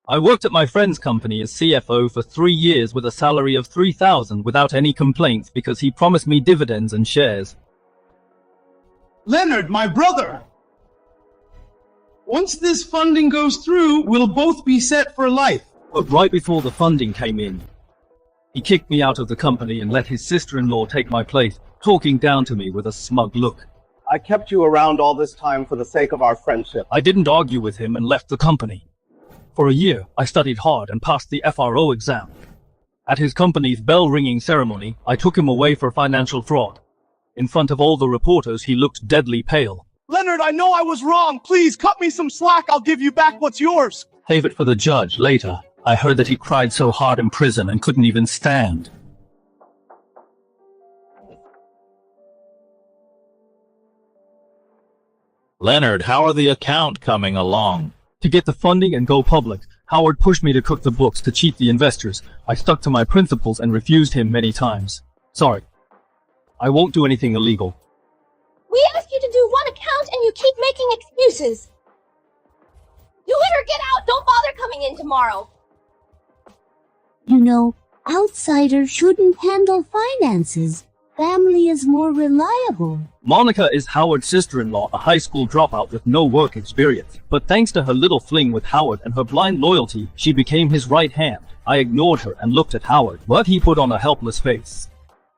I worked at my friend's company as CFO for 3 years with a salary of $3,000 without any complaints because he promised me dividends and shares. Leonard, my brother! Once this funding goes through, we'll both be set for life. But right before the funding came in, he kicked me out of the company and let his sister-in-law take my place, talking down to me with a smug look. I kept you around all this time for the sake of our friendship. I didn't argue with him and left the company. For a year, I studied hard and passed the FRO exam. At his company's bell-ringing ceremony, I took him away for financial fraud. In front of all the reporters, he looked deadly pale. Leonard, I know I was wrong. Please, cut me some slack. I'll give you back what's yours. Save it for the judge later. I heard that he cried so hard in prison and couldn't even stand. Leonard, how are the account coming along? To get the funding and go public, Howard pushed me to cook the books to cheat the investors. I stuck to my principles and refused him many times. Sorry. I won't do anything illegal. We asked you to do one account and you keep making excuses. Do it or get out. Don't bother coming in tomorrow. You know, outsiders shouldn't handle finances. Family is more reliable. Monica is Howard's sister-in-law, a high school dropout with no work experience. But thanks to her little fling with Howard and her blind loyalty, she became his right hand. I ignored her and looked at Howard, but he put on a helpless face.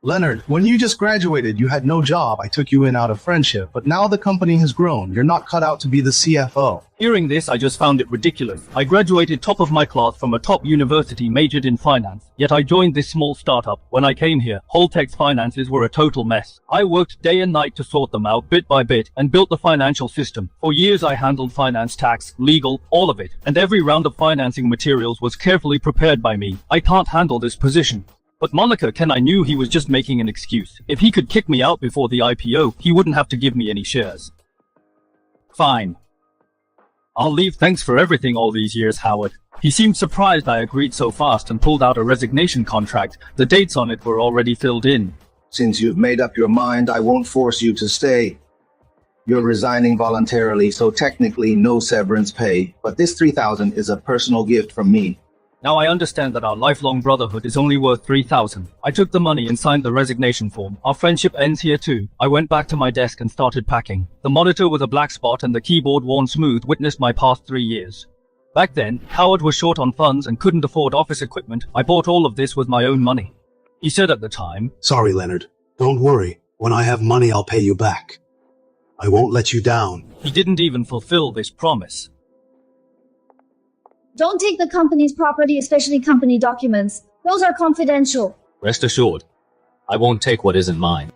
Leonard, when you just graduated, you had no job. I took you in out of friendship, but now the company has grown. You're not cut out to be the CFO. Hearing this, I just found it ridiculous. I graduated top of my class from a top university, majored in finance, yet I joined this small startup. When I came here, Holtec's finances were a total mess. I worked day and night to sort them out bit by bit and built the financial system. For years I handled finance, tax, legal, all of it, and every round of financing materials was carefully prepared by me. I can't handle this position. But Monica I knew he was just making an excuse. If he could kick me out before the IPO, he wouldn't have to give me any shares. Fine. I'll leave. Thanks for everything all these years, Howard. He seemed surprised I agreed so fast and pulled out a resignation contract. The dates on it were already filled in. Since you've made up your mind, I won't force you to stay. You're resigning voluntarily, so technically no severance pay, but this $3,000 is a personal gift from me. Now I understand that our lifelong brotherhood is only worth $3,000. I took the money and signed the resignation form. Our friendship ends here too. I went back to my desk and started packing. The monitor with a black spot and the keyboard worn smooth witnessed my past 3 years. Back then, Howard was short on funds and couldn't afford office equipment. I bought all of this with my own money. He said at the time, "Sorry, Leonard. Don't worry. When I have money, I'll pay you back. I won't let you down." He didn't even fulfill this promise. Don't take the company's property, especially company documents. Those are confidential. Rest assured, I won't take what isn't mine.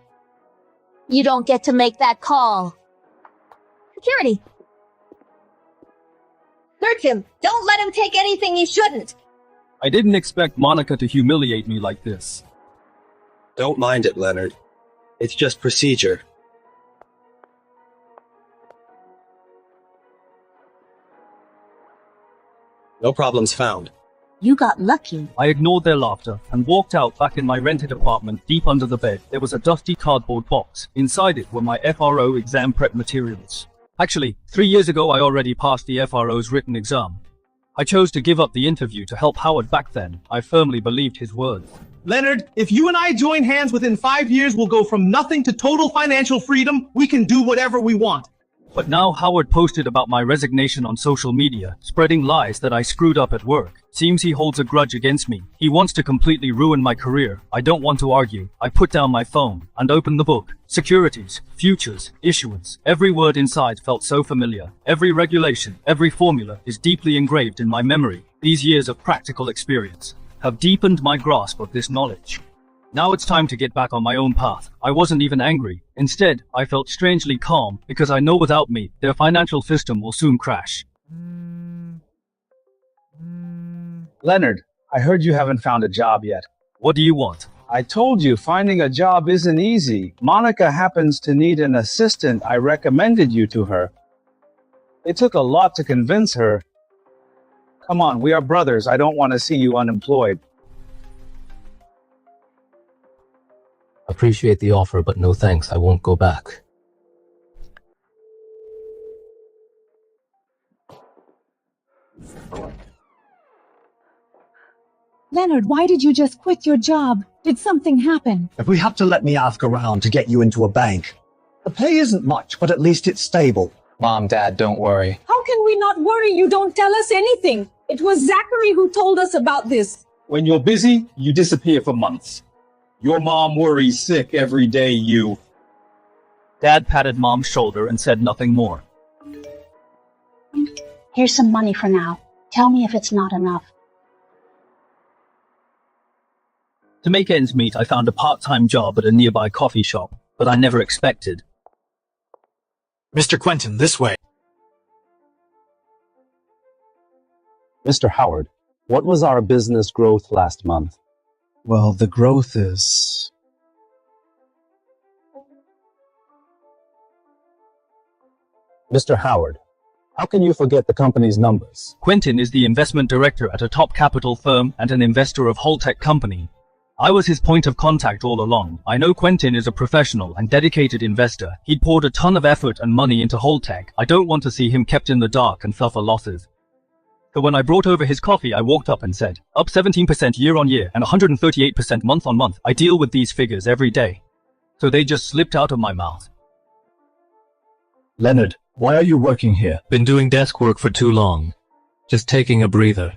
You don't get to make that call. Security. Search him. Don't let him take anything he shouldn't. I didn't expect Monica to humiliate me like this. Don't mind it, Leonard. It's just procedure. No problems found. You got lucky. I ignored their laughter and walked out back in my rented apartment. Deep under the bed, there was a dusty cardboard box. Inside it were my FRO exam prep materials. Actually, 3 years ago I already passed the FRO's written exam. I chose to give up the interview to help Howard back then. I firmly believed his words. Leonard, if you and I join hands within 5 years, we'll go from nothing to total financial freedom. We can do whatever we want. But now Howard posted about my resignation on social media, spreading lies that I screwed up at work. Seems he holds a grudge against me. He wants to completely ruin my career. I don't want to argue. I put down my phone and opened the book. Securities, futures, issuance. Every word inside felt so familiar. Every regulation, every formula is deeply engraved in my memory. These years of practical experience have deepened my grasp of this knowledge. Now it's time to get back on my own path. I wasn't even angry. Instead, I felt strangely calm because I know without me, their financial system will soon crash. Leonard, I heard you haven't found a job yet. What do you want? I told you finding a job isn't easy. Monica happens to need an assistant. I recommended you to her. It took a lot to convince her. Come on, we are brothers. I don't want to see you unemployed. Appreciate the offer, but no thanks. I won't go back. Leonard, why did you just quit your job? Did something happen? If we have to let me ask around to get you into a bank, the pay isn't much, but at least it's stable. Mom, Dad, don't worry. How can we not worry? You don't tell us anything. It was Zachary who told us about this. When you're busy, you disappear for months. Your mom worries sick every day, you. Dad patted Mom's shoulder and said nothing more. Here's some money for now. Tell me if it's not enough. To make ends meet, I found a part-time job at a nearby coffee shop, but I never expected. Mr. Quentin, this way. Mr. Howard, what was our business growth last month? Well, the growth is... Mr. Howard, how can you forget the company's numbers? Quentin is the investment director at a top capital firm and an investor of Holtec Company. I was his point of contact all along. I know Quentin is a professional and dedicated investor. He'd poured a ton of effort and money into Holtec. I don't want to see him kept in the dark and suffer losses. So when I brought over his coffee, I walked up and said, up 17% year on year and 138% month on month. I deal with these figures every day. So they just slipped out of my mouth. Leonard, why are you working here? Been doing desk work for too long. Just taking a breather.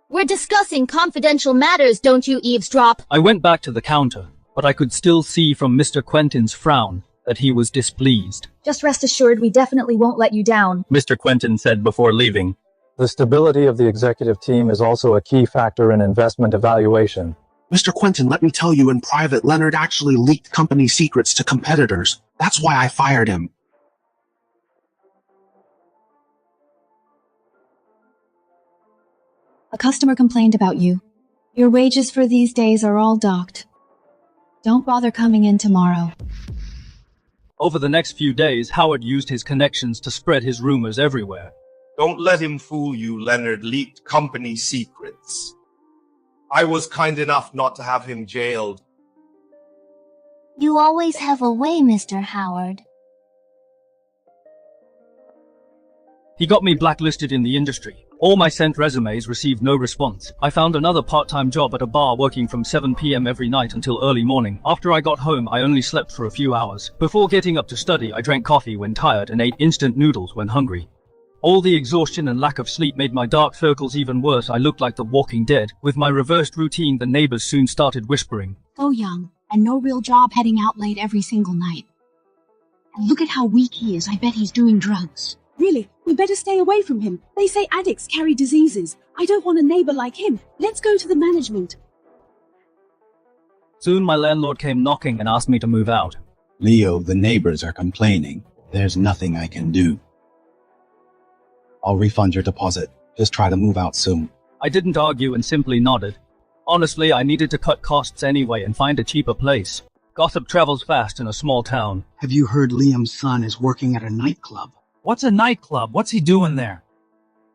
We're discussing confidential matters, don't you eavesdrop? I went back to the counter, but I could still see from Mr. Quentin's frown that he was displeased. Just rest assured we definitely won't let you down. Mr. Quentin said before leaving. The stability of the executive team is also a key factor in investment evaluation. Mr. Quentin, let me tell you in private, Leonard actually leaked company secrets to competitors. That's why I fired him. A customer complained about you. Your wages for these days are all docked. Don't bother coming in tomorrow. Over the next few days, Howard used his connections to spread his rumors everywhere. Don't let him fool you. Leonard leaked company secrets. I was kind enough not to have him jailed. You always have a way, Mr. Howard. He got me blacklisted in the industry. All my sent resumes received no response. I found another part-time job at a bar working from 7 p.m. every night until early morning. After I got home, I only slept for a few hours. Before getting up to study, I drank coffee when tired and ate instant noodles when hungry. All the exhaustion and lack of sleep made my dark circles even worse. I looked like the Walking Dead. With my reversed routine, the neighbors soon started whispering. So young, and no real job, heading out late every single night. And look at how weak he is. I bet he's doing drugs. Really, we better stay away from him. They say addicts carry diseases. I don't want a neighbor like him. Let's go to the management. Soon my landlord came knocking and asked me to move out. Leo, the neighbors are complaining. There's nothing I can do. I'll refund your deposit. Just try to move out soon. I didn't argue and simply nodded. Honestly, I needed to cut costs anyway and find a cheaper place. Gossip travels fast in a small town. Have you heard Liam's son is working at a nightclub? What's a nightclub? What's he doing there?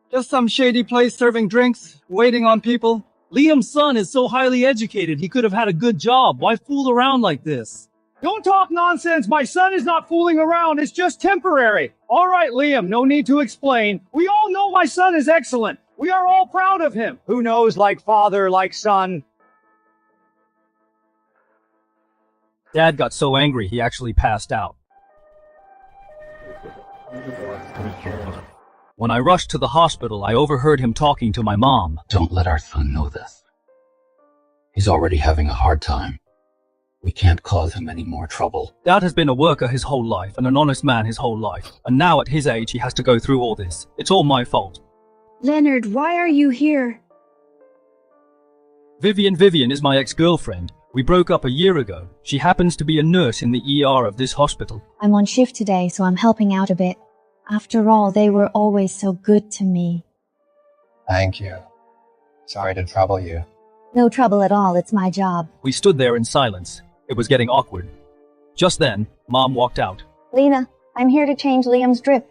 Just some shady place serving drinks, waiting on people. Liam's son is so highly educated, he could have had a good job. Why fool around like this? Don't talk nonsense. My son is not fooling around. It's just temporary. All right, Liam, no need to explain. We all know my son is excellent. We are all proud of him. Who knows, like father, like son. Dad got so angry he actually passed out. When I rushed to the hospital, I overheard him talking to my mom. Don't let our son know this. He's already having a hard time. We can't cause him any more trouble. Dad has been a worker his whole life and an honest man his whole life. And now at his age, he has to go through all this. It's all my fault. Leonard, why are you here? Vivian is my ex-girlfriend. We broke up a year ago. She happens to be a nurse in the ER of this hospital. I'm on shift today, so I'm helping out a bit. After all, they were always so good to me. Thank you. Sorry to trouble you. No trouble at all, it's my job. We stood there in silence. It was getting awkward. Just then, Mom walked out. Lena, I'm here to change Liam's drip.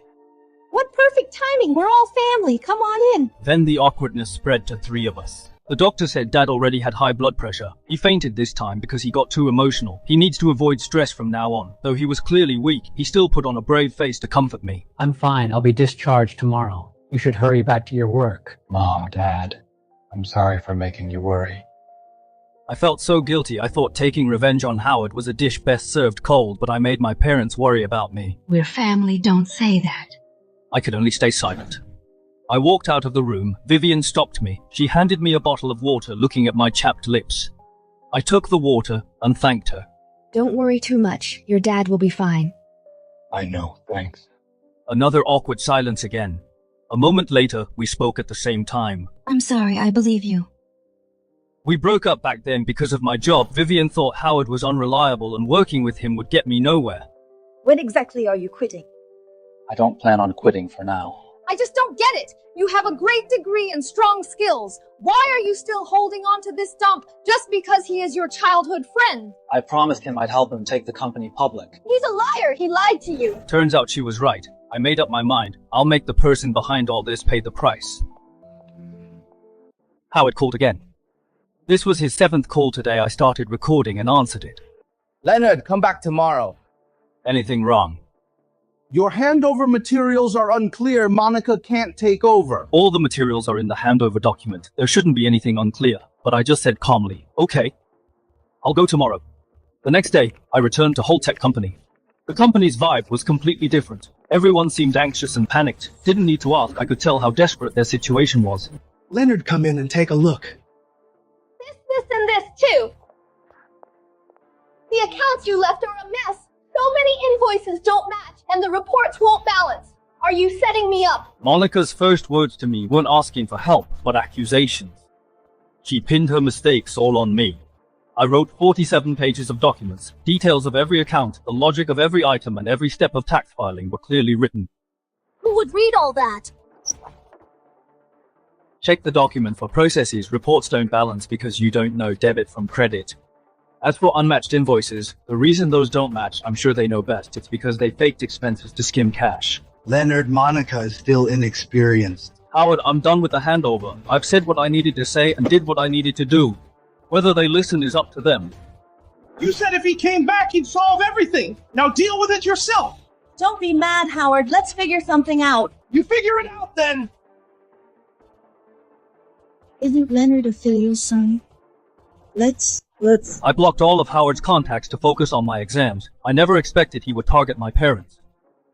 What perfect timing! We're all family. Come on in. Then the awkwardness spread to three of us. The doctor said Dad already had high blood pressure. He fainted this time because he got too emotional. He needs to avoid stress from now on. Though he was clearly weak, he still put on a brave face to comfort me. I'm fine. I'll be discharged tomorrow. You should hurry back to your work. Mom, Dad, I'm sorry for making you worry. I felt so guilty I thought taking revenge on Howard was a dish best served cold, but I made my parents worry about me. We're family, don't say that. I could only stay silent. I walked out of the room. Vivian stopped me. She handed me a bottle of water, looking at my chapped lips. I took the water and thanked her. Don't worry too much. Your dad will be fine. I know, thanks. Another awkward silence again. A moment later, we spoke at the same time. I'm sorry, I believe you. We broke up back then because of my job. Vivian thought Howard was unreliable and working with him would get me nowhere. When exactly are you quitting? I don't plan on quitting for now. I just don't get it. You have a great degree and strong skills. Why are you still holding on to this dump just because he is your childhood friend? I promised him I'd help him take the company public. He's a liar. He lied to you. Turns out she was right. I made up my mind. I'll make the person behind all this pay the price. Howard called again. This was his 7th call today. I started recording and answered it. Leonard, come back tomorrow. Anything wrong? Your handover materials are unclear. Monica can't take over. All the materials are in the handover document. There shouldn't be anything unclear, but I just said calmly, okay, I'll go tomorrow. The next day, I returned to Holtec Company. The company's vibe was completely different. Everyone seemed anxious and panicked. Didn't need to ask, I could tell how desperate their situation was. Leonard, come in and take a look. This, and this too. The accounts you left are a mess. So many invoices don't match, and the reports won't balance. Are you setting me up? Monica's first words to me weren't asking for help, but accusations. She pinned her mistakes all on me. I wrote 47 pages of documents. Details of every account, the logic of every item, and every step of tax filing were clearly written. Who would read all that? Check the document for processes. Reports don't balance because you don't know debit from credit. As for unmatched invoices, the reason those don't match, I'm sure they know best. It's because they faked expenses to skim cash. Leonard, Monica is still inexperienced. Howard, I'm done with the handover. I've said what I needed to say and did what I needed to do. Whether they listen is up to them. You said if he came back, he'd solve everything. Now deal with it yourself. Don't be mad, Howard. Let's figure something out. You figure it out then. Isn't Leonard a filial son? Let's... I blocked all of Howard's contacts to focus on my exams. I never expected he would target my parents.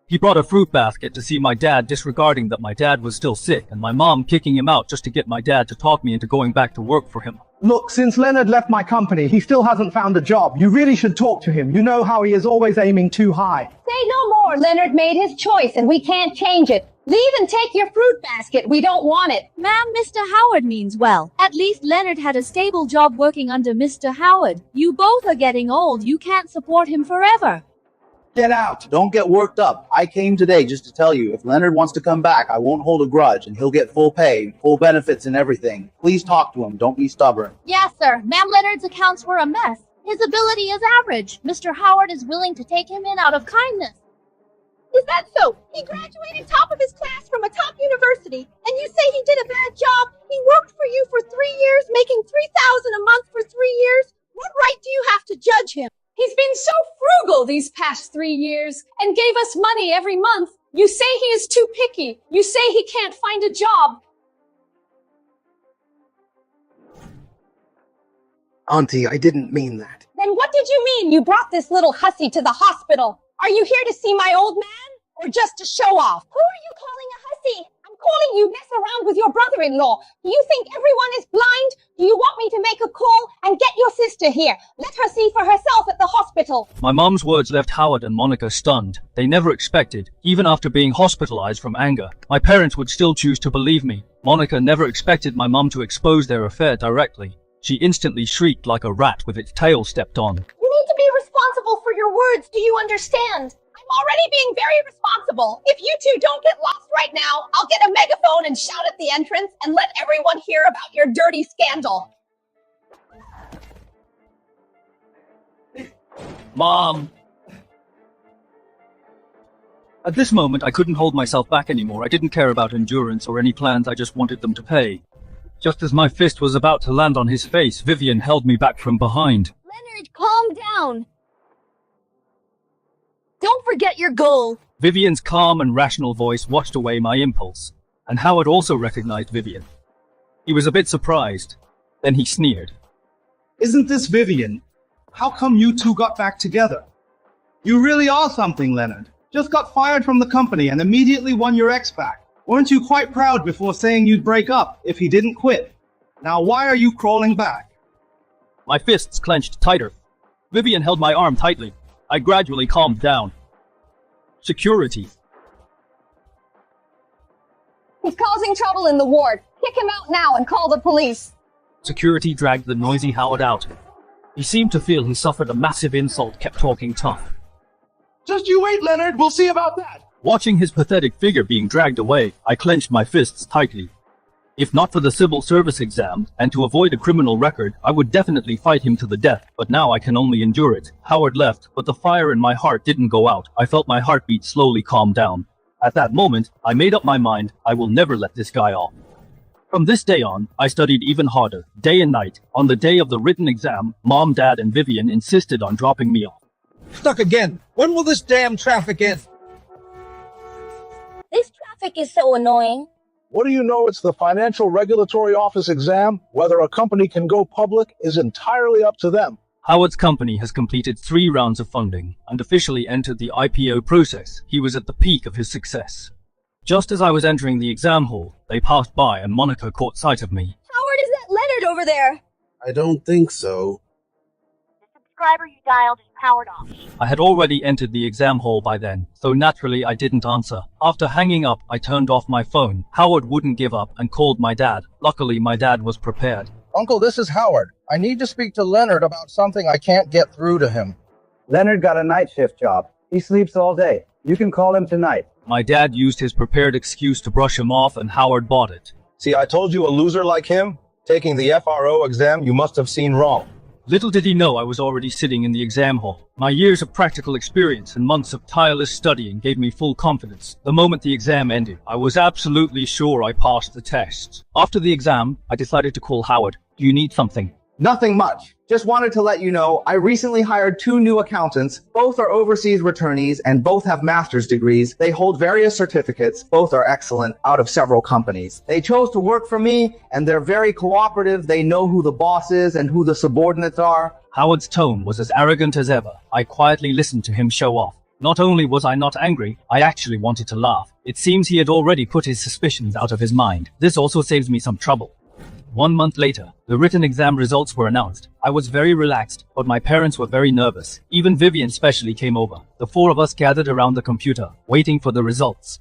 He brought a fruit basket to see my dad, disregarding that my dad was still sick, and my mom kicking him out just to get my dad to talk me into going back to work for him. Look, since Leonard left my company, he still hasn't found a job. You really should talk to him. You know how he is always aiming too high. Say no more. Leonard made his choice and we can't change it. Leave and take your fruit basket. We don't want it. Ma'am, Mr. Howard means well. At least Leonard had a stable job working under Mr. Howard. You both are getting old. You can't support him forever. Get out. Don't get worked up. I came today just to tell you, if Leonard wants to come back, I won't hold a grudge, and he'll get full pay, full benefits and everything. Please talk to him. Don't be stubborn. Yes, sir. Ma'am, Leonard's accounts were a mess. His ability is average. Mr. Howard is willing to take him in out of kindness. Is that so? He graduated top of his class from a top university, and you say he did a bad job? He worked for you for 3 years, making $3,000 a month for 3 years? What right do you have to judge him? He's been so frugal these past 3 years and gave us money every month. You say he is too picky. You say he can't find a job. Auntie, I didn't mean that. Then what did you mean you brought this little hussy to the hospital? Are you here to see my old man? Or just to show off? Who are you calling a hussy? I'm calling you mess around with your brother-in-law. Do you think everyone is blind? Do you want me to make a call and get your sister here? Let her see for herself at the hospital. My mom's words left Howard and Monica stunned. They never expected, even after being hospitalized from anger, my parents would still choose to believe me. Monica never expected my mom to expose their affair directly. She instantly shrieked like a rat with its tail stepped on. You need to be responsible for your words. Do you understand? I'm already being very responsible. If you two don't get lost right now, I'll get a megaphone and shout at the entrance and let everyone hear about your dirty scandal. Mom! At this moment, I couldn't hold myself back anymore. I didn't care about endurance or any plans. I just wanted them to pay. Just as my fist was about to land on his face, Vivian held me back from behind. Leonard, calm down. Don't forget your goal. Vivian's calm and rational voice washed away my impulse, and Howard also recognized Vivian. He was a bit surprised. Then he sneered. Isn't this Vivian? How come you two got back together? You really are something, Leonard. Just got fired from the company and immediately won your ex back. Weren't you quite proud before saying you'd break up if he didn't quit? Now why are you crawling back? My fists clenched tighter. Vivian held my arm tightly. I gradually calmed down. Security. He's causing trouble in the ward. Kick him out now and call the police. Security dragged the noisy Howard out. He seemed to feel he suffered a massive insult, kept talking tough. Just you wait, Leonard. We'll see about that. Watching his pathetic figure being dragged away, I clenched my fists tightly. If not for the civil service exam, and to avoid a criminal record, I would definitely fight him to the death, but now I can only endure it. Howard left, but the fire in my heart didn't go out. I felt my heartbeat slowly calm down. At that moment, I made up my mind, I will never let this guy off. From this day on, I studied even harder, day and night. On the day of the written exam, Mom, Dad, and Vivian insisted on dropping me off. Stuck again. When will this damn traffic end? This traffic is so annoying. What do you know? It's the Financial Regulatory Office exam. Whether a company can go public is entirely up to them. Howard's company has completed 3 rounds of funding and officially entered the IPO process. He was at the peak of his success. Just as I was entering the exam hall, they passed by and Monica caught sight of me. Howard, is that Leonard over there? I don't think so. The subscriber you dialed is powered off. I had already entered the exam hall by then, so naturally I didn't answer. After hanging up, I turned off my phone. Howard wouldn't give up and called my dad. Luckily, my dad was prepared. Uncle, this is Howard. I need to speak to Leonard about something I can't get through to him. Leonard got a night shift job. He sleeps all day. You can call him tonight. My dad used his prepared excuse to brush him off and Howard bought it. See, I told you a loser like him? Taking the FRO exam you must have seen wrong. Little did he know I was already sitting in the exam hall. My years of practical experience and months of tireless studying gave me full confidence. The moment the exam ended, I was absolutely sure I passed the test. After the exam, I decided to call Howard. Do you need something? Nothing much. Just wanted to let you know I recently hired 2 new accountants. Both are overseas returnees and both have master's degrees. They hold various certificates. Both are excellent out of several companies. They chose to work for me and they're very cooperative. They know who the boss is and who the subordinates are. Howard's tone was as arrogant as ever. I quietly listened to him show off. Not only was I not angry, I actually wanted to laugh. It seems he had already put his suspicions out of his mind. This also saves me some trouble. 1 month later, the written exam results were announced. I was very relaxed, but my parents were very nervous. Even Vivian specially came over. The 4 of us gathered around the computer, waiting for the results.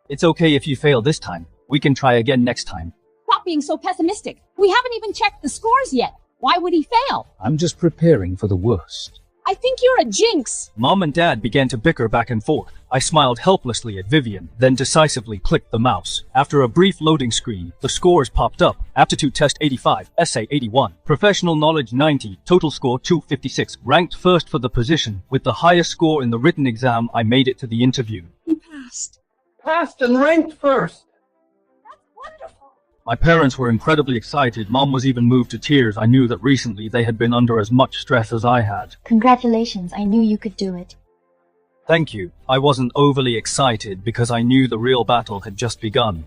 It's okay if you fail this time. We can try again next time. Stop being so pessimistic. We haven't even checked the scores yet. Why would he fail? I'm just preparing for the worst. I think you're a jinx. Mom and Dad began to bicker back and forth. I smiled helplessly at Vivian, then decisively clicked the mouse. After a brief loading screen, the scores popped up. Aptitude test 85, essay 81, professional knowledge 90, total score 256. Ranked first for the position. With the highest score in the written exam, I made it to the interview. He passed. Passed and ranked first. My parents were incredibly excited. Mom was even moved to tears. I knew that recently they had been under as much stress as I had. Congratulations, I knew you could do it. Thank you. I wasn't overly excited because I knew the real battle had just begun.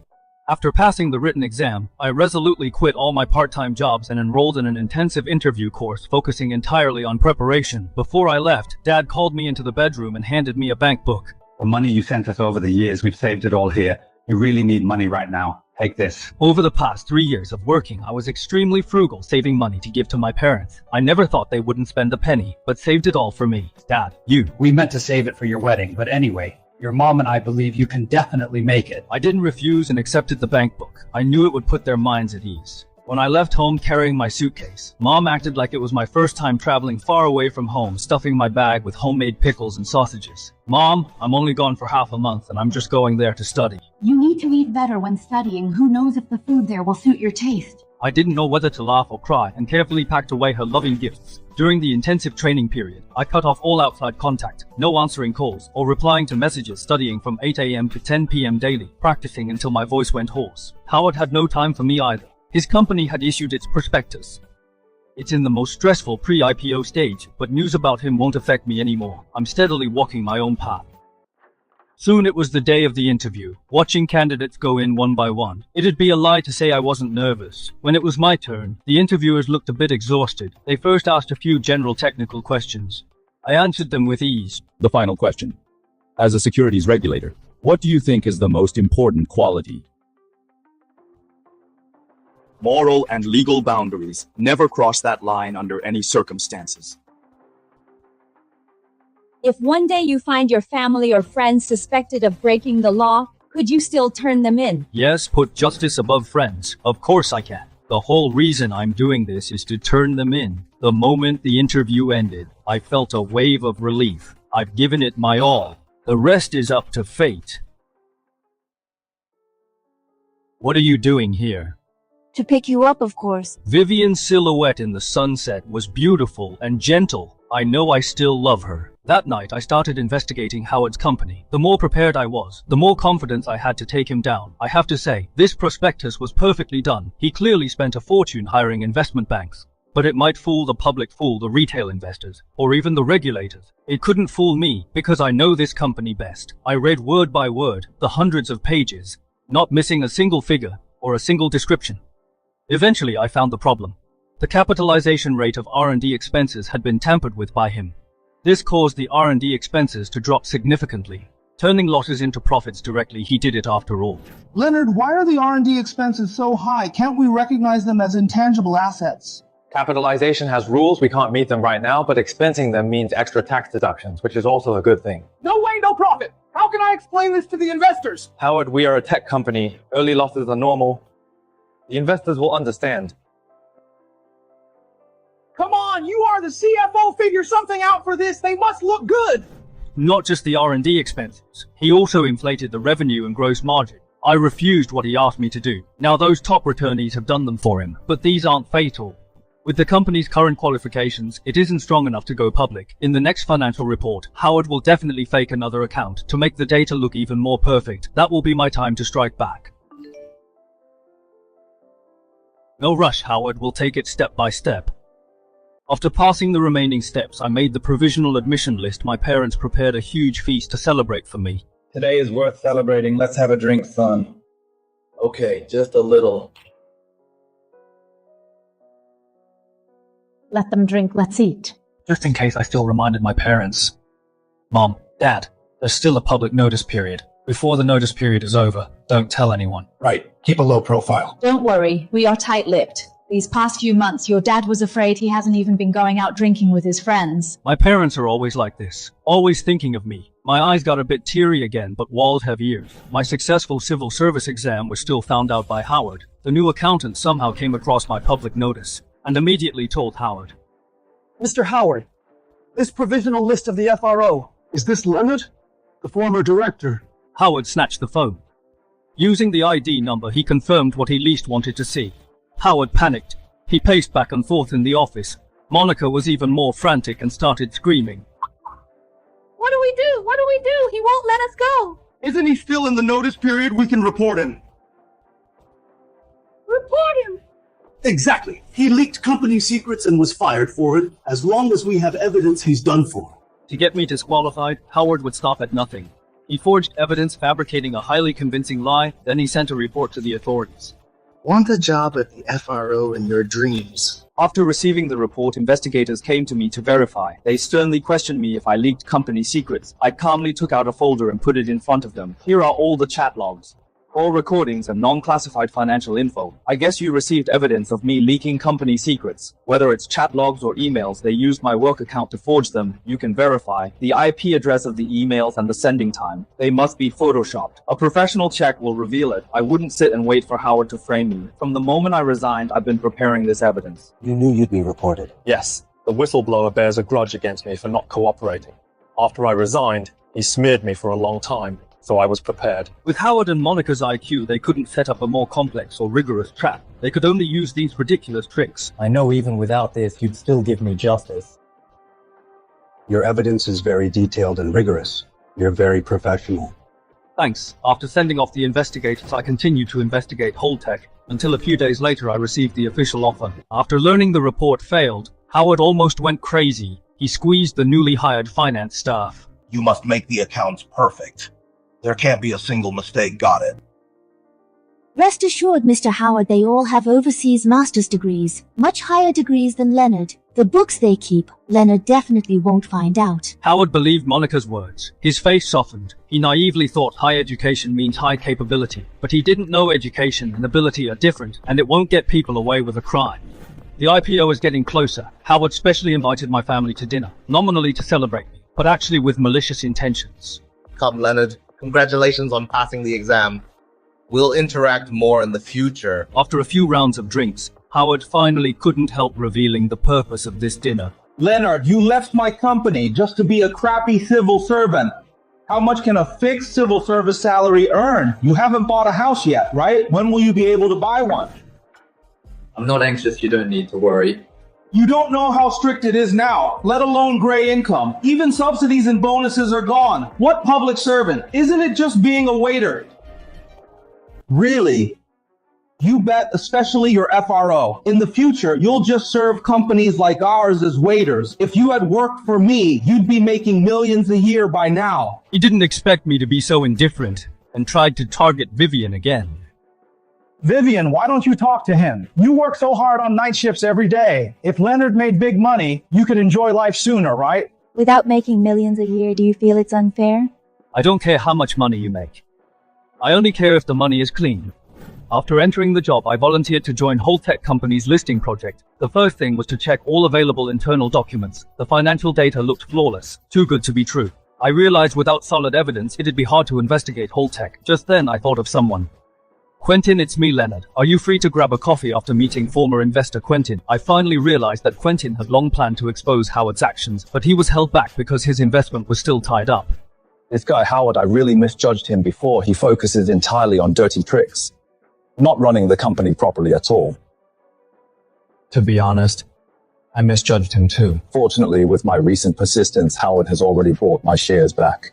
After passing the written exam, I resolutely quit all my part-time jobs and enrolled in an intensive interview course focusing entirely on preparation. Before I left, Dad called me into the bedroom and handed me a bank book. The money you sent us over the years, we've saved it all here. You really need money right now. Take this. Over the past 3 years of working, I was extremely frugal, saving money to give to my parents. I never thought they wouldn't spend a penny, but saved it all for me. Dad, you. We meant to save it for your wedding, but anyway, your mom and I believe you can definitely make it. I didn't refuse and accepted the bank book. I knew it would put their minds at ease. When I left home carrying my suitcase, Mom acted like it was my first time traveling far away from home, stuffing my bag with homemade pickles and sausages. Mom, I'm only gone for half a month and I'm just going there to study. You need to eat better when studying. Who knows if the food there will suit your taste? I didn't know whether to laugh or cry and carefully packed away her loving gifts. During the intensive training period, I cut off all outside contact, no answering calls or replying to messages, studying from 8 a.m. to 10 p.m. daily, practicing until my voice went hoarse. Howard had no time for me either. His company had issued its prospectus. It's in the most stressful pre-IPO stage, but news about him won't affect me anymore. I'm steadily walking my own path. Soon it was the day of the interview, watching candidates go in one by one. It'd be a lie to say I wasn't nervous. When it was my turn, the interviewers looked a bit exhausted. They first asked a few general technical questions. I answered them with ease. The final question. As a securities regulator, what do you think is the most important quality? Moral and legal boundaries. Never cross that line under any circumstances. If one day you find your family or friends suspected of breaking the law, could you still turn them in? Yes, put justice above friends. Of course I can. The whole reason I'm doing this is to turn them in. The moment the interview ended, I felt a wave of relief. I've given it my all. The rest is up to fate. What are you doing here? To pick you up, of course. Vivian's silhouette in the sunset was beautiful and gentle. I know I still love her. That night, I started investigating Howard's company. The more prepared I was, the more confidence I had to take him down. I have to say, this prospectus was perfectly done. He clearly spent a fortune hiring investment banks. But it might fool the public, fool the retail investors, or even the regulators. It couldn't fool me, because I know this company best. I read word by word, the hundreds of pages, not missing a single figure, or a single description. Eventually, I found the problem. The capitalization rate of R&D expenses had been tampered with by him. This caused the R&D expenses to drop significantly. Turning losses into profits directly, he did it after all. Leonard, why are the R&D expenses so high? Can't we recognize them as intangible assets? Capitalization has rules, we can't meet them right now, but expensing them means extra tax deductions, which is also a good thing. No way, no profit! How can I explain this to the investors? Howard, we are a tech company. Early losses are normal. The investors will understand. Come on, you are the CFO. Figure something out for this. They must look good. Not just the R&D expenses. He also inflated the revenue and gross margin. I refused what he asked me to do. Now those top returnees have done them for him, but these aren't fatal. With the company's current qualifications, it isn't strong enough to go public. In the next financial report, Howard will definitely fake another account to make the data look even more perfect. That will be my time to strike back. No rush, Howard. We'll take it step by step. After passing the remaining steps, I made the provisional admission list. My parents prepared a huge feast to celebrate for me. Today is worth celebrating. Let's have a drink, son. Okay, just a little. Let them drink, let's eat. Just in case I still reminded my parents. Mom, Dad, there's still a public notice period. Before the notice period is over, don't tell anyone. Right. Keep a low profile. Don't worry, we are tight-lipped. These past few months, your dad was afraid he hasn't even been going out drinking with his friends. My parents are always like this, always thinking of me. My eyes got a bit teary again, but walls have ears. My successful civil service exam was still found out by Howard. The new accountant somehow came across my public notice, and immediately told Howard. Mr. Howard, this provisional list of the FRO. Is this Leonard? The former director? Howard snatched the phone. Using the ID number, he confirmed what he least wanted to see. Howard panicked. He paced back and forth in the office. Monica was even more frantic and started screaming. What do we do? What do we do? He won't let us go. Isn't he still in the notice period? We can report him. Report him. Exactly. He leaked company secrets and was fired for it. As long as we have evidence, he's done for. To get me disqualified, Howard would stop at nothing. He forged evidence, fabricating a highly convincing lie, then he sent a report to the authorities. Want a job at the FRO in your dreams? After receiving the report, investigators came to me to verify. They sternly questioned me if I leaked company secrets. I calmly took out a folder and put it in front of them. Here are all the chat logs, call recordings, and non-classified financial info. I guess you received evidence of me leaking company secrets. Whether it's chat logs or emails, they used my work account to forge them. You can verify the IP address of the emails and the sending time. They must be photoshopped. A professional check will reveal it. I wouldn't sit and wait for Howard to frame me. From the moment I resigned, I've been preparing this evidence. You knew you'd be reported. Yes, the whistleblower bears a grudge against me for not cooperating. After I resigned, he smeared me for a long time. So I was prepared. With Howard and Monica's IQ, they couldn't set up a more complex or rigorous trap. They could only use these ridiculous tricks. I know even without this, you'd still give me justice. Your evidence is very detailed and rigorous. You're very professional. Thanks. After sending off the investigators, I continued to investigate Holtec, until a few days later I received the official offer. After learning the report failed, Howard almost went crazy. He squeezed the newly hired finance staff. You must make the accounts perfect. There can't be a single mistake, got it. Rest assured, Mr. Howard, they all have overseas master's degrees, much higher degrees than Leonard. The books they keep, Leonard definitely won't find out. Howard believed Monica's words. His face softened. He naively thought high education means high capability, but he didn't know education and ability are different, and it won't get people away with a crime. The IPO is getting closer. Howard specially invited my family to dinner, nominally to celebrate me, but actually with malicious intentions. Come, Leonard. Congratulations on passing the exam. We'll interact more in the future. After a few rounds of drinks, Howard finally couldn't help revealing the purpose of this dinner. Leonard, you left my company just to be a crappy civil servant. How much can a fixed civil service salary earn? You haven't bought a house yet, right? When will you be able to buy one? I'm not anxious, you don't need to worry. You don't know how strict it is now, let alone gray income. Even subsidies and bonuses are gone. What public servant? Isn't it just being a waiter? Really? You bet, especially your FRO. In the future, you'll just serve companies like ours as waiters. If you had worked for me, you'd be making millions a year by now. He didn't expect me to be so indifferent, and tried to target Vivian again. Vivian, why don't you talk to him? You work so hard on night shifts every day. If Leonard made big money, you could enjoy life sooner, right? Without making millions a year, do you feel it's unfair? I don't care how much money you make. I only care if the money is clean. After entering the job, I volunteered to join Holtec Company's listing project. The first thing was to check all available internal documents. The financial data looked flawless, too good to be true. I realized without solid evidence, it'd be hard to investigate Holtec. Just then, I thought of someone. Quentin, it's me, Leonard. Are you free to grab a coffee after meeting former investor Quentin? I finally realized that Quentin had long planned to expose Howard's actions, but he was held back because his investment was still tied up. This guy Howard, I really misjudged him before. He focuses entirely on dirty tricks, not running the company properly at all. To be honest, I misjudged him too. Fortunately, with my recent persistence, Howard has already bought my shares back.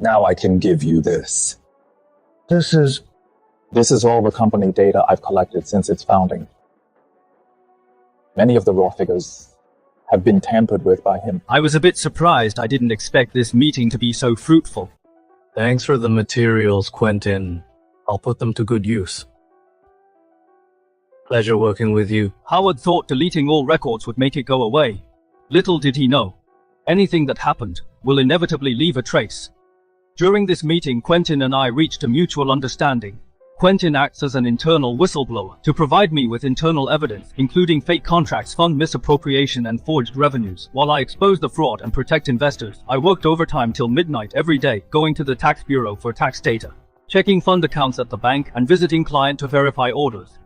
Now I can give you this. This is all the company data I've collected since its founding. Many of the raw figures have been tampered with by him. I was a bit surprised. I didn't expect this meeting to be so fruitful. Thanks for the materials, Quentin. I'll put them to good use. Pleasure working with you. Howard thought deleting all records would make it go away. Little did he know. Anything that happened will inevitably leave a trace. During this meeting, Quentin and I reached a mutual understanding. Quentin acts as an internal whistleblower to provide me with internal evidence, including fake contracts, fund misappropriation, and forged revenues. While I expose the fraud and protect investors, I worked overtime till midnight every day, going to the tax bureau for tax data, checking fund accounts at the bank, and visiting client to verify orders.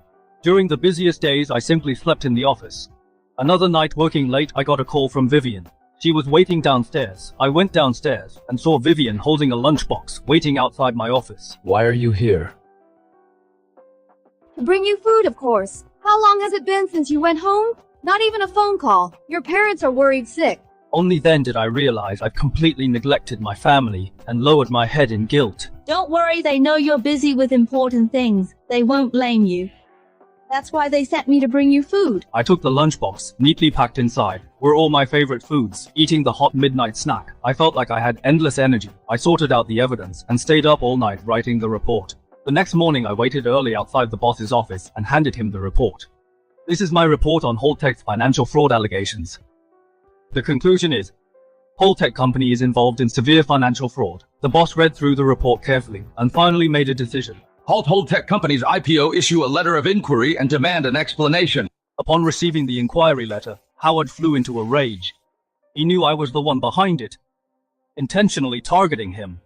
During the busiest days, I simply slept in the office. Another night working late, I got a call from Vivian. She was waiting downstairs. I went downstairs and saw Vivian holding a lunchbox, waiting outside my office. Why are you here? To bring you food, of course. How long has it been since you went home? Not even a phone call. Your parents are worried sick. Only then did I realize I'd completely neglected my family and lowered my head in guilt. Don't worry, they know you're busy with important things. They won't blame you. That's why they sent me to bring you food. I took the lunchbox, neatly packed inside, were all my favorite foods. Eating the hot midnight snack, I felt like I had endless energy. I sorted out the evidence and stayed up all night writing the report. The next morning I waited early outside the boss's office and handed him the report. This is my report on Holtec's financial fraud allegations. The conclusion is, Holtec Company is involved in severe financial fraud. The boss read through the report carefully and finally made a decision. Halt Holtec Company's IPO, issue a letter of inquiry and demand an explanation. Upon receiving the inquiry letter, Howard flew into a rage. He knew I was the one behind it, intentionally targeting him.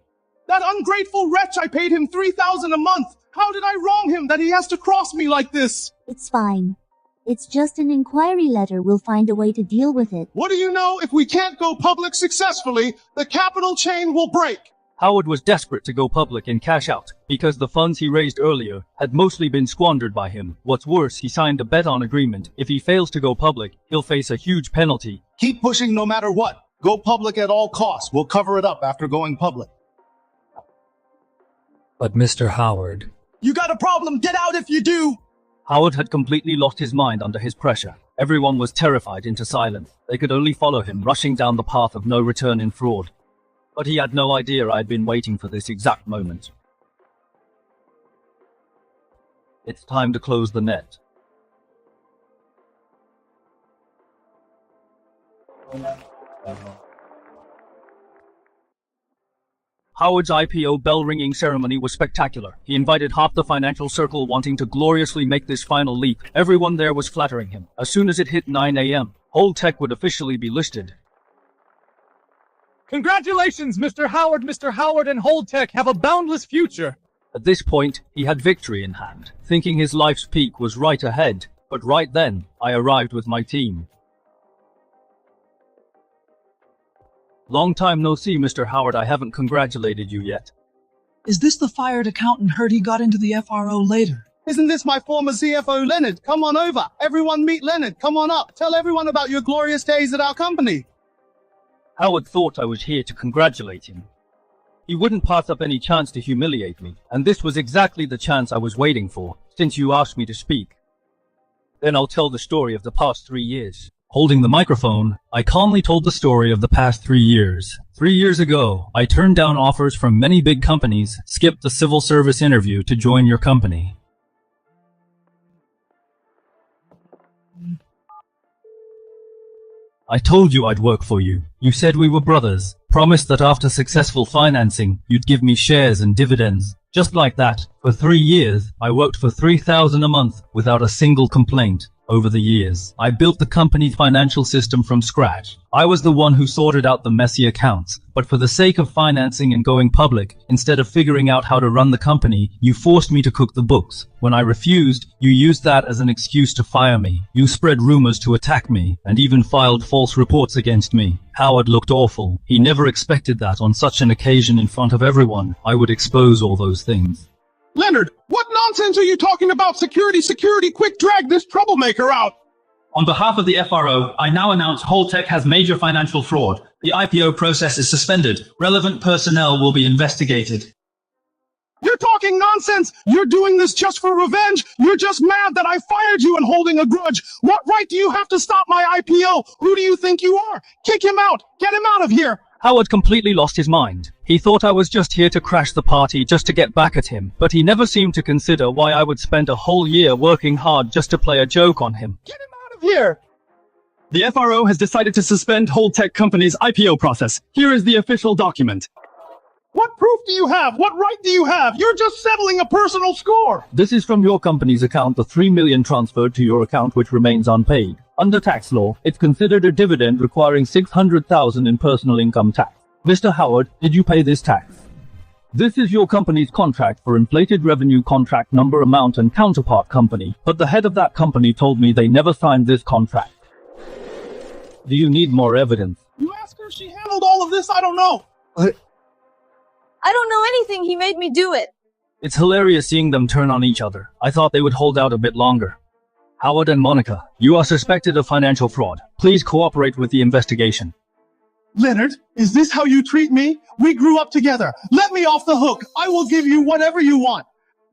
That ungrateful wretch, I paid him $3,000 a month. How did I wrong him that he has to cross me like this? It's fine. It's just an inquiry letter. We'll find a way to deal with it. What do you know? If we can't go public successfully, the capital chain will break. Howard was desperate to go public and cash out, because the funds he raised earlier had mostly been squandered by him. What's worse, he signed a bet-on agreement. If he fails to go public, he'll face a huge penalty. Keep pushing no matter what. Go public at all costs. We'll cover it up after going public. But Mr. Howard... You got a problem, get out if you do! Howard had completely lost his mind under his pressure. Everyone was terrified into silence. They could only follow him, rushing down the path of no return in fraud. But he had no idea I'd been waiting for this exact moment. It's time to close the net. Howard's IPO bell-ringing ceremony was spectacular. He invited half the financial circle wanting to gloriously make this final leap. Everyone there was flattering him. As soon as it hit 9 a.m., Holtec would officially be listed. Congratulations, Mr. Howard! Mr. Howard and Holtec have a boundless future! At this point, he had victory in hand, thinking his life's peak was right ahead. But right then, I arrived with my team. Long time no see, Mr. Howard. I haven't congratulated you yet. Is this the fired accountant heard he got into the FRO later? Isn't this my former CFO, Leonard? Come on over. Everyone meet Leonard. Come on up. Tell everyone about your glorious days at our company. Howard thought I was here to congratulate him. He wouldn't pass up any chance to humiliate me, and this was exactly the chance I was waiting for, since you asked me to speak. Then I'll tell the story of the past 3 years. Holding the microphone, I calmly told the story of the past 3 years. 3 years ago, I turned down offers from many big companies, skipped the civil service interview to join your company. I told you I'd work for you. You said we were brothers. Promised that after successful financing, you'd give me shares and dividends. Just like that, for 3 years, I worked for $3,000 a month without a single complaint. Over the years, I built the company's financial system from scratch. I was the one who sorted out the messy accounts, but for the sake of financing and going public, instead of figuring out how to run the company, you forced me to cook the books. When I refused, you used that as an excuse to fire me. You spread rumors to attack me, and even filed false reports against me. Howard looked awful. He never expected that on such an occasion in front of everyone, I would expose all those things. Leonard, what nonsense are you talking about? Security, quick drag this troublemaker out! On behalf of the FRO, I now announce Holtec has major financial fraud. The IPO process is suspended. Relevant personnel will be investigated. You're talking nonsense! You're doing this just for revenge! You're just mad that I fired you and holding a grudge! What right do you have to stop my IPO? Who do you think you are? Kick him out! Get him out of here! Howard completely lost his mind. He thought I was just here to crash the party just to get back at him, but he never seemed to consider why I would spend a whole year working hard just to play a joke on him. Get him out of here! The FRO has decided to suspend Holtec Company's IPO process. Here is the official document. What proof do you have? What right do you have? You're just settling a personal score! This is from your company's account, the $3 million transferred to your account which remains unpaid. Under tax law, it's considered a dividend requiring $600,000 in personal income tax. Mr. Howard, did you pay this tax? This is your company's contract for inflated revenue contract number amount and counterpart company, but the head of that company told me they never signed this contract. Do you need more evidence? You ask her if she handled all of this? I don't know. I don't know anything. He made me do it. It's hilarious seeing them turn on each other. I thought they would hold out a bit longer. Howard and Monica, you are suspected of financial fraud. Please cooperate with the investigation. Leonard, is this how you treat me? We grew up together. Let me off the hook. I will give you whatever you want.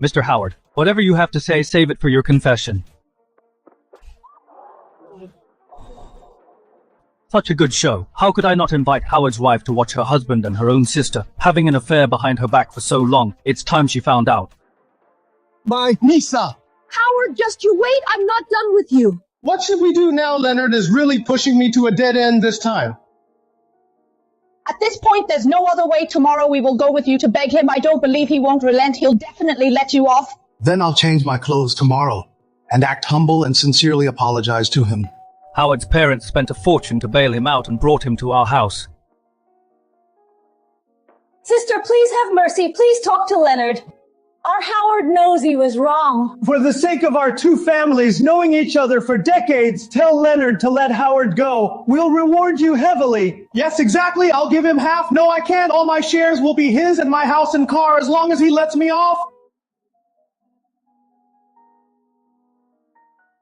Mr. Howard, whatever you have to say, save it for your confession. Such a good show. How could I not invite Howard's wife to watch her husband and her own sister having an affair behind her back for so long? It's time she found out. Bye, Nisa. Howard, just you wait. I'm not done with you. What should we do now? Leonard is really pushing me to a dead end this time. At this point, there's no other way. Tomorrow we will go with you to beg him. I don't believe he won't relent. He'll definitely let you off. Then I'll change my clothes tomorrow and act humble and sincerely apologize to him. Howard's parents spent a fortune to bail him out and brought him to our house. Sister, please have mercy. Please talk to Leonard. Our Howard knows he was wrong. For the sake of our two families, knowing each other for decades, tell Leonard to let Howard go. We'll reward you heavily. Yes, exactly. I'll give him half. No, I can't. All my shares will be his and my house and car as long as he lets me off.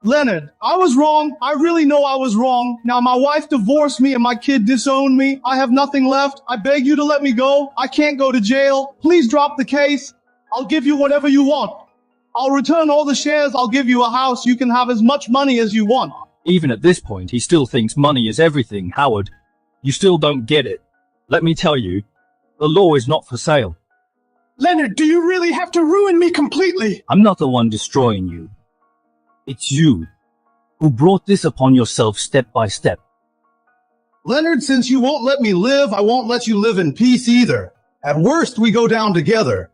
Leonard, I was wrong. I really know I was wrong. Now my wife divorced me and my kid disowned me. I have nothing left. I beg you to let me go. I can't go to jail. Please drop the case. I'll give you whatever you want. I'll return all the shares. I'll give you a house. You can have as much money as you want. Even at this point, he still thinks money is everything, Howard. You still don't get it. Let me tell you, The law is not for sale. Leonard, do you really have to ruin me completely? I'm not the one destroying you. It's you who brought this upon yourself step by step. Leonard, since you won't let me live, I won't let you live in peace either. At worst, we go down together.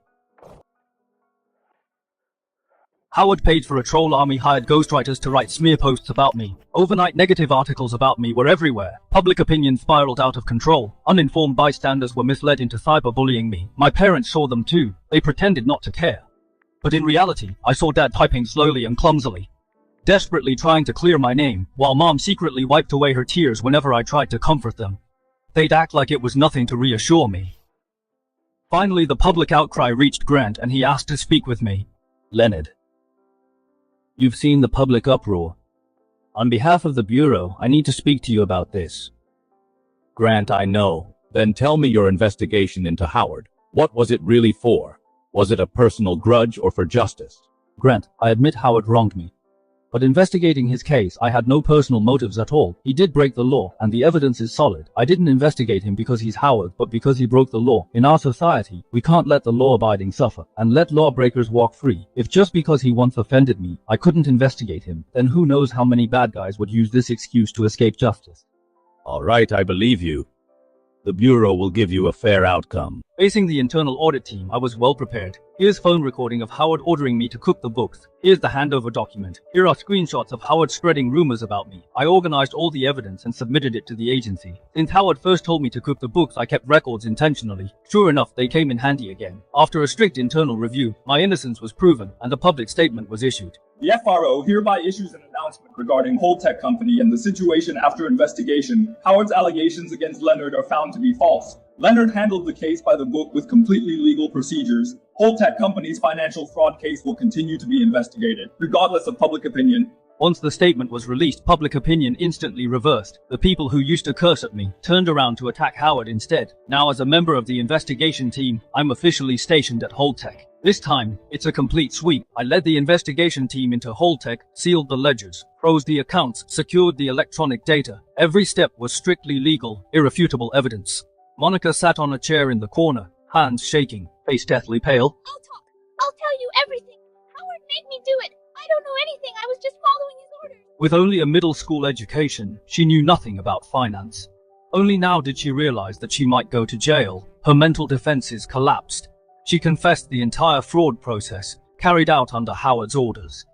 Howard paid for a troll army, hired ghostwriters to write smear posts about me. Overnight negative articles about me were everywhere. Public opinion spiraled out of control. Uninformed bystanders were misled into cyberbullying me. My parents saw them too. They pretended not to care. But in reality, I saw Dad typing slowly and clumsily, desperately trying to clear my name, while Mom secretly wiped away her tears whenever I tried to comfort them. They'd act like it was nothing to reassure me. Finally, the public outcry reached Grant and he asked to speak with me. Leonard, you've seen the public uproar. On behalf of the Bureau, I need to speak to you about this. Grant, I know. Then tell me your investigation into Howard. What was it really for? Was it a personal grudge or for justice? Grant, I admit Howard wronged me. But investigating his case, I had no personal motives at all. He did break the law, and the evidence is solid. I didn't investigate him because he's Howard, but because he broke the law. In our society, we can't let the law-abiding suffer, and let lawbreakers walk free. If just because he once offended me, I couldn't investigate him, then who knows how many bad guys would use this excuse to escape justice. All right, I believe you. The Bureau will give you a fair outcome. Facing the internal audit team, I was well prepared. Here's phone recording of Howard ordering me to cook the books. Here's the handover document. Here are screenshots of Howard spreading rumors about me. I organized all the evidence and submitted it to the agency. Since Howard first told me to cook the books, I kept records intentionally. Sure enough, they came in handy again. After a strict internal review, my innocence was proven and a public statement was issued. The FRO hereby issues an announcement regarding Holtec Company and the situation after investigation. Howard's allegations against Leonard are found to be false. Leonard handled the case by the book with completely legal procedures. Holtec Company's financial fraud case will continue to be investigated, regardless of public opinion. Once the statement was released, public opinion instantly reversed. The people who used to curse at me turned around to attack Howard instead. Now, as a member of the investigation team, I'm officially stationed at Holtec. This time, it's a complete sweep. I led the investigation team into Holtec, sealed the ledgers, froze the accounts, secured the electronic data. Every step was strictly legal, irrefutable evidence. Monica sat on a chair in the corner, hands shaking, face deathly pale. I'll talk. I'll tell you everything. Howard made me do it. I don't know anything. I was just following his orders. With only a middle school education, she knew nothing about finance. Only now did she realize that she might go to jail. Her mental defenses collapsed. She confessed the entire fraud process, carried out under Howard's orders.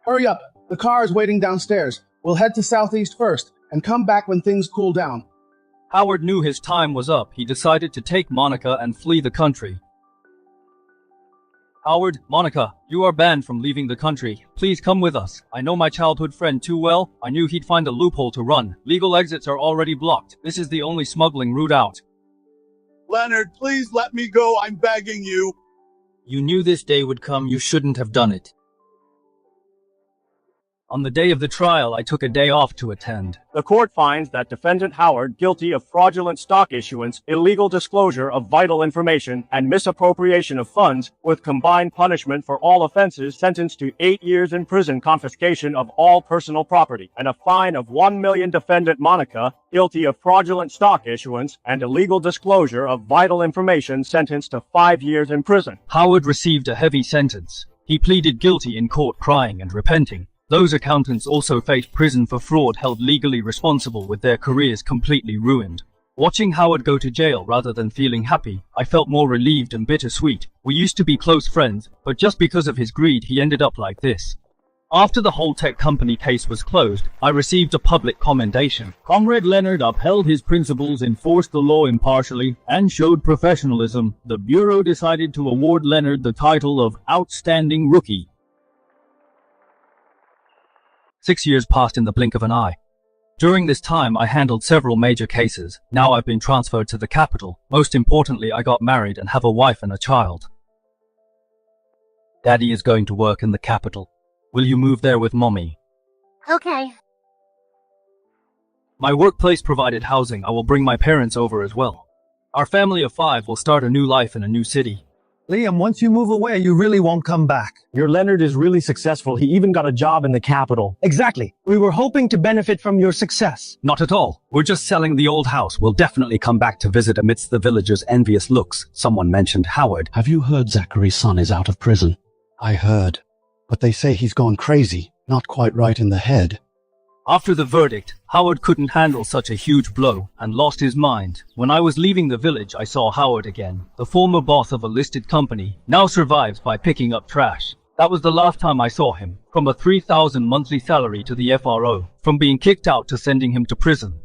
Hurry up. The car is waiting downstairs. We'll head to Southeast first and come back when things cool down. Howard knew his time was up. He decided to take Monica and flee the country. Howard, Monica, you are banned from leaving the country. Please come with us. I know my childhood friend too well. I knew he'd find a loophole to run. Legal exits are already blocked. This is the only smuggling route out. Leonard, please let me go. I'm begging you. You knew this day would come. You shouldn't have done it. On the day of the trial, I took a day off to attend. The court finds that defendant Howard guilty of fraudulent stock issuance, illegal disclosure of vital information, and misappropriation of funds, with combined punishment for all offenses sentenced to 8 years in prison, confiscation of all personal property, and a fine of $1 million. Defendant Monica, guilty of fraudulent stock issuance and illegal disclosure of vital information, sentenced to 5 years in prison. Howard received a heavy sentence. He pleaded guilty in court, crying and repenting. Those accountants also faced prison for fraud, held legally responsible with their careers completely ruined. Watching Howard go to jail rather than feeling happy, I felt more relieved and bittersweet. We used to be close friends, but just because of his greed he ended up like this. After the Holtec Company case was closed, I received a public commendation. Comrade Leonard upheld his principles, enforced the law impartially, and showed professionalism. The Bureau decided to award Leonard the title of Outstanding Rookie. 6 years passed in the blink of an eye. During this time, I handled several major cases. Now I've been transferred to the capital. Most importantly, I got married and have a wife and a child. Daddy is going to work in the capital. Will you move there with Mommy? Okay. My workplace provided housing. I will bring my parents over as well. Our family of 5 will start a new life in a new city. Liam, once you move away, you really won't come back. Your Leonard is really successful. He even got a job in the capital. Exactly. We were hoping to benefit from your success. Not at all. We're just selling the old house. We'll definitely come back to visit amidst the villagers' envious looks. Someone mentioned Howard. Have you heard Zachary's son is out of prison? I heard. But they say he's gone crazy. Not quite right in the head. After the verdict, Howard couldn't handle such a huge blow and lost his mind. When I was leaving the village, I saw Howard again. The former boss of a listed company now survives by picking up trash. That was the last time I saw him. From a 3,000 monthly salary to the FRO, from being kicked out to sending him to prison.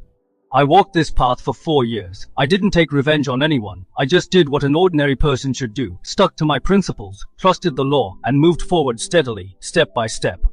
I walked this path for 4 years. I didn't take revenge on anyone. I just did what an ordinary person should do. Stuck to my principles, trusted the law, and moved forward steadily, step by step.